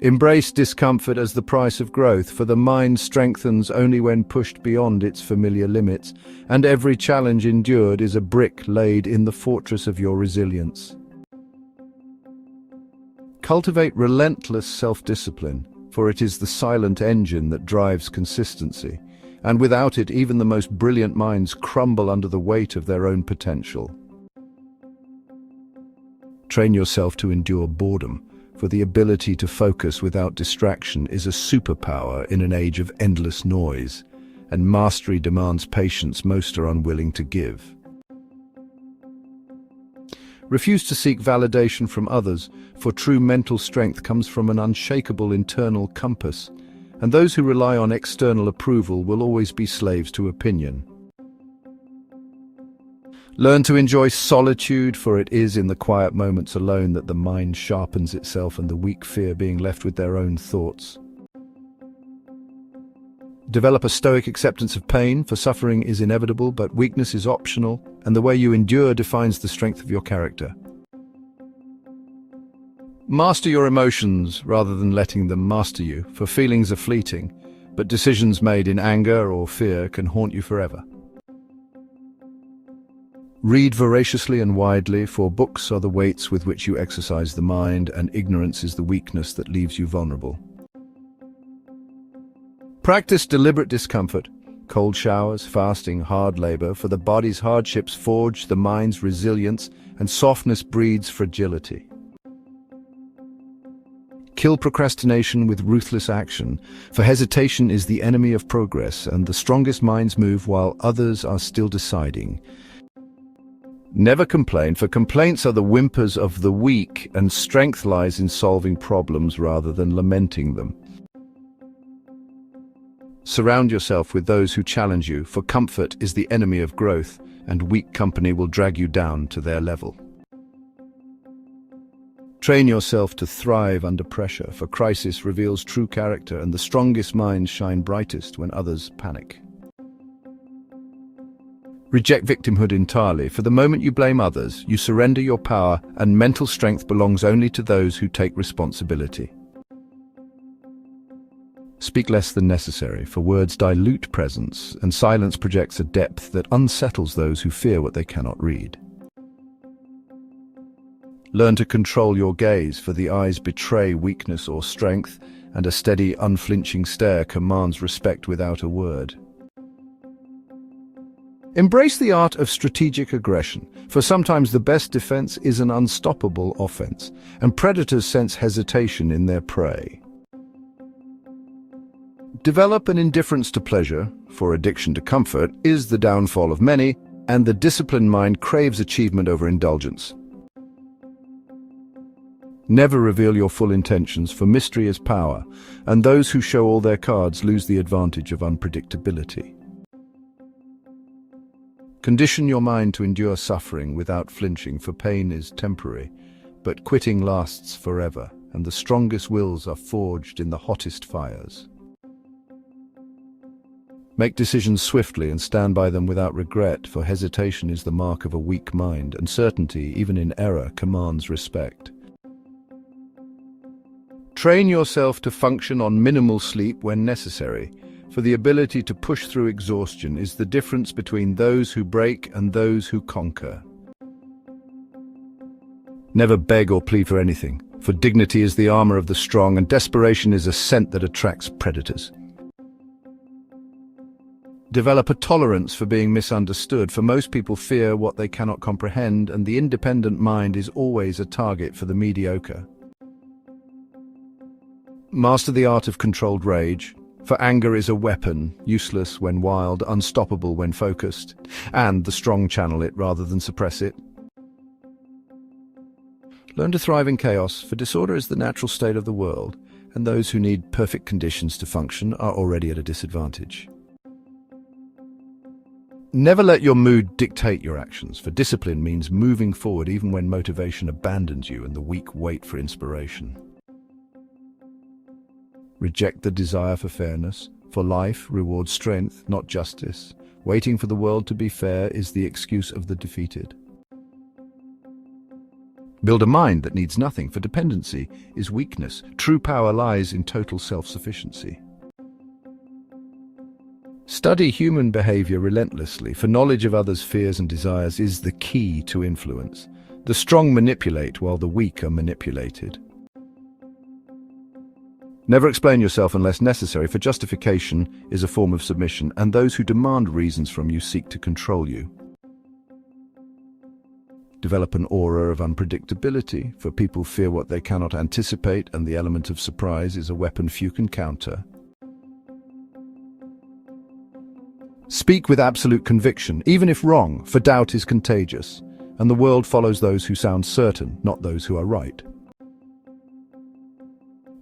Embrace discomfort as the price of growth, for the mind strengthens only when pushed beyond its familiar limits, and every challenge endured is a brick laid in the fortress of your resilience. Cultivate relentless self-discipline, for it is the silent engine that drives consistency, and without it even the most brilliant minds crumble under the weight of their own potential. Train yourself to endure boredom, for the ability to focus without distraction is a superpower in an age of endless noise, and mastery demands patience most are unwilling to give. Refuse to seek validation from others, for true mental strength comes from an unshakable internal compass, and those who rely on external approval will always be slaves to opinion. Learn to enjoy solitude, for it is in the quiet moments alone that the mind sharpens itself and the weak fear being left with their own thoughts. Develop a stoic acceptance of pain, for suffering is inevitable, but weakness is optional, and the way you endure defines the strength of your character. Master your emotions rather than letting them master you, for feelings are fleeting, but decisions made in anger or fear can haunt you forever. Read voraciously and widely, for books are the weights with which you exercise the mind, and ignorance is the weakness that leaves you vulnerable. Practice deliberate discomfort, cold showers, fasting, hard labor, for the body's hardships forge the mind's resilience, and softness breeds fragility. Kill procrastination with ruthless action, for hesitation is the enemy of progress, and the strongest minds move while others are still deciding. Never complain, for complaints are the whimpers of the weak, and strength lies in solving problems rather than lamenting them. Surround yourself with those who challenge you, for comfort is the enemy of growth, and weak company will drag you down to their level. Train yourself to thrive under pressure, for crisis reveals true character, and the strongest minds shine brightest when others panic. Reject victimhood entirely, for the moment you blame others, you surrender your power, and mental strength belongs only to those who take responsibility. Speak less than necessary, for words dilute presence, and silence projects a depth that unsettles those who fear what they cannot read. Learn to control your gaze, for the eyes betray weakness or strength, and a steady, unflinching stare commands respect without a word. Embrace the art of strategic aggression, for sometimes the best defense is an unstoppable offense, and predators sense hesitation in their prey. Develop an indifference to pleasure, for addiction to comfort is the downfall of many, and the disciplined mind craves achievement over indulgence. Never reveal your full intentions, for mystery is power, and those who show all their cards lose the advantage of unpredictability. Condition your mind to endure suffering without flinching, for pain is temporary, but quitting lasts forever, and the strongest wills are forged in the hottest fires. Make decisions swiftly and stand by them without regret, for hesitation is the mark of a weak mind, and certainty, even in error, commands respect. Train yourself to function on minimal sleep when necessary, for the ability to push through exhaustion is the difference between those who break and those who conquer. Never beg or plead for anything, for dignity is the armor of the strong, and desperation is a scent that attracts predators. Develop a tolerance for being misunderstood, for most people fear what they cannot comprehend, and the independent mind is always a target for the mediocre. Master the art of controlled rage, for anger is a weapon, useless when wild, unstoppable when focused, and the strong channel it rather than suppress it. Learn to thrive in chaos, for disorder is the natural state of the world, and those who need perfect conditions to function are already at a disadvantage. Never let your mood dictate your actions, for discipline means moving forward even when motivation abandons you and the weak wait for inspiration. Reject the desire for fairness, for life rewards strength, not justice. Waiting for the world to be fair is the excuse of the defeated. Build a mind that needs nothing, for dependency is weakness. True power lies in total self-sufficiency. Study human behavior relentlessly, for knowledge of others' fears and desires is the key to influence. The strong manipulate while the weak are manipulated. Never explain yourself unless necessary, for justification is a form of submission, and those who demand reasons from you seek to control you. Develop an aura of unpredictability, for people fear what they cannot anticipate, and the element of surprise is a weapon few can counter. Speak with absolute conviction, even if wrong, for doubt is contagious, and the world follows those who sound certain, not those who are right.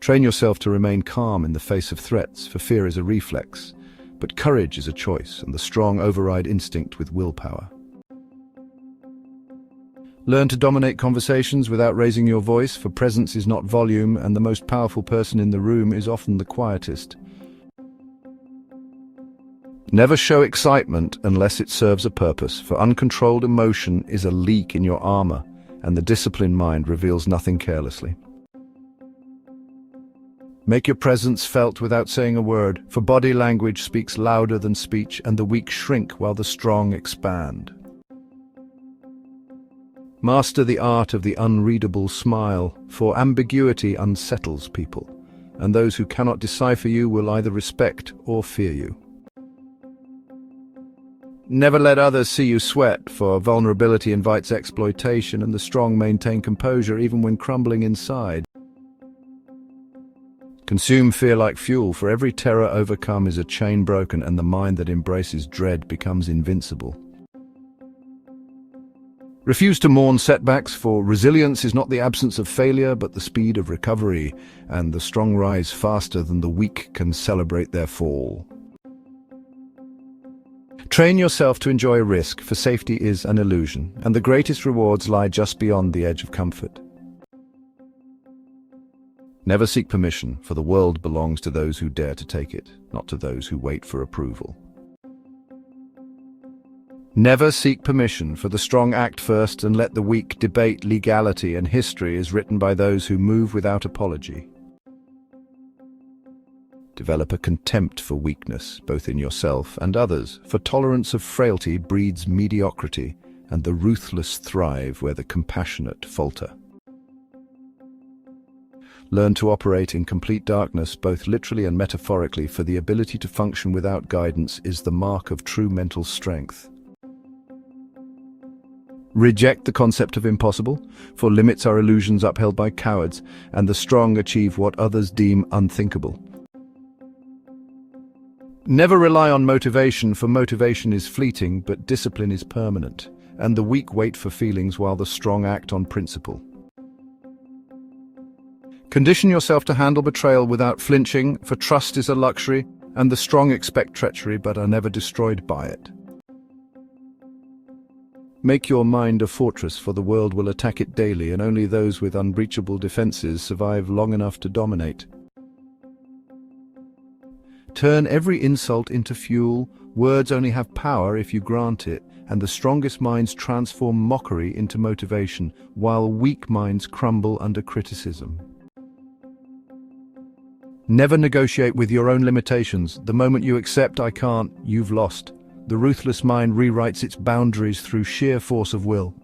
Train yourself to remain calm in the face of threats, for fear is a reflex, but courage is a choice, and the strong override instinct with willpower. Learn to dominate conversations without raising your voice, for presence is not volume, and the most powerful person in the room is often the quietest. Never show excitement unless it serves a purpose, for uncontrolled emotion is a leak in your armor, and the disciplined mind reveals nothing carelessly. Make your presence felt without saying a word, for body language speaks louder than speech, and the weak shrink while the strong expand. Master the art of the unreadable smile, for ambiguity unsettles people, and those who cannot decipher you will either respect or fear you. Never let others see you sweat, for vulnerability invites exploitation, and the strong maintain composure even when crumbling inside. Consume fear like fuel, for every terror overcome is a chain broken, and the mind that embraces dread becomes invincible. Refuse to mourn setbacks, for resilience is not the absence of failure, but the speed of recovery, and the strong rise faster than the weak can celebrate their fall. Train yourself to enjoy risk, for safety is an illusion, and the greatest rewards lie just beyond the edge of comfort. Never seek permission, for the world belongs to those who dare to take it, not to those who wait for approval. Never seek permission, for the strong act first and let the weak debate legality, and history is written by those who move without apology. Develop a contempt for weakness, both in yourself and others, for tolerance of frailty breeds mediocrity, and the ruthless thrive where the compassionate falter. Learn to operate in complete darkness, both literally and metaphorically, for the ability to function without guidance is the mark of true mental strength. Reject the concept of impossible, for limits are illusions upheld by cowards, and the strong achieve what others deem unthinkable. Never rely on motivation, for motivation is fleeting, but discipline is permanent, and the weak wait for feelings while the strong act on principle. Condition yourself to handle betrayal without flinching, for trust is a luxury, and the strong expect treachery but are never destroyed by it. Make your mind a fortress, for the world will attack it daily, and only those with unbreachable defenses survive long enough to dominate. Turn every insult into fuel. Words only have power if you grant it, and the strongest minds transform mockery into motivation, while weak minds crumble under criticism. Never negotiate with your own limitations. The moment you accept "I can't," you've lost. The ruthless mind rewrites its boundaries through sheer force of will.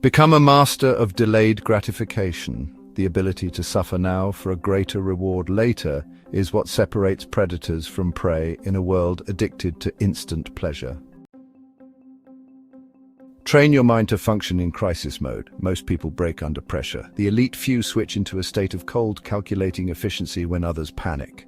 Become a master of delayed gratification. The ability to suffer now for a greater reward later is what separates predators from prey in a world addicted to instant pleasure. Train your mind to function in crisis mode. Most people break under pressure. The elite few switch into a state of cold, calculating efficiency when others panic.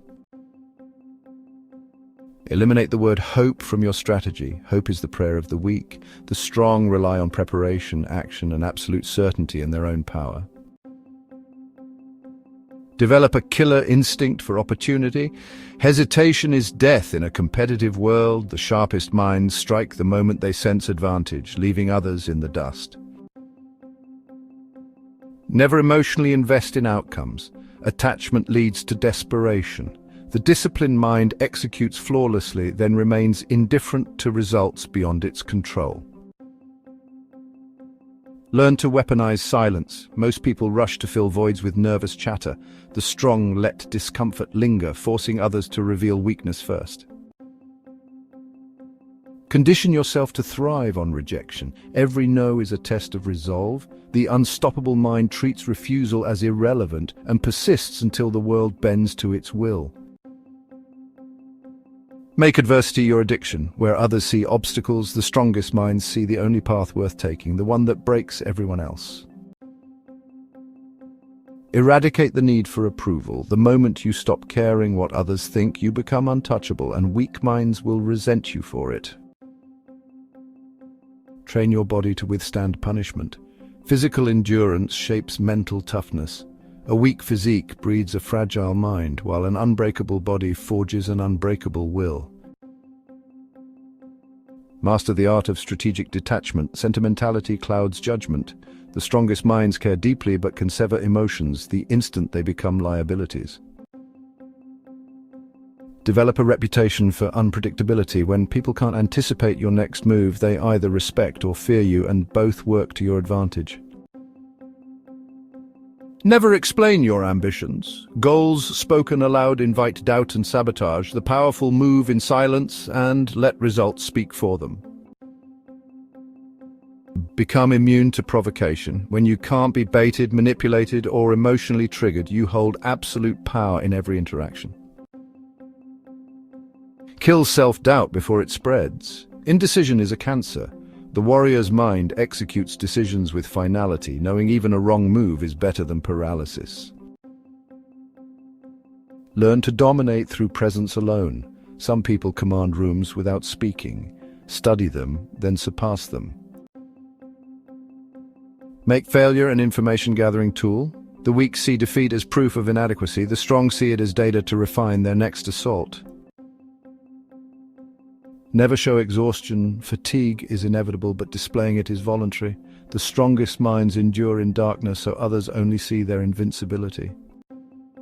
Eliminate the word hope from your strategy. Hope is the prayer of the weak. The strong rely on preparation, action, and absolute certainty in their own power. Develop a killer instinct for opportunity. Hesitation is death in a competitive world. The sharpest minds strike the moment they sense advantage, leaving others in the dust. Never emotionally invest in outcomes. Attachment leads to desperation. The disciplined mind executes flawlessly, then remains indifferent to results beyond its control. Learn to weaponize silence. Most people rush to fill voids with nervous chatter. The strong let discomfort linger, forcing others to reveal weakness first. Condition yourself to thrive on rejection. Every no is a test of resolve. The unstoppable mind treats refusal as irrelevant and persists until the world bends to its will. Make adversity your addiction. Where others see obstacles, the strongest minds see the only path worth taking, the one that breaks everyone else. Eradicate the need for approval. The moment you stop caring what others think, you become untouchable, and weak minds will resent you for it. Train your body to withstand punishment. Physical endurance shapes mental toughness. A weak physique breeds a fragile mind, while an unbreakable body forges an unbreakable will. Master the art of strategic detachment. Sentimentality clouds judgment. The strongest minds care deeply but can sever emotions the instant they become liabilities. Develop a reputation for unpredictability. When people can't anticipate your next move, they either respect or fear you, and both work to your advantage. Never explain your ambitions. Goals spoken aloud invite doubt and sabotage. The powerful move in silence and let results speak for them. Become immune to provocation. When you can't be baited, manipulated, or emotionally triggered, you hold absolute power in every interaction. Kill self-doubt before it spreads. Indecision is a cancer. The warrior's mind executes decisions with finality, knowing even a wrong move is better than paralysis. Learn to dominate through presence alone. Some people command rooms without speaking. Study them, then surpass them. Make failure an information-gathering tool. The weak see defeat as proof of inadequacy. The strong see it as data to refine their next assault. Never show exhaustion. Fatigue is inevitable, but displaying it is voluntary. The strongest minds endure in darkness, so others only see their invincibility.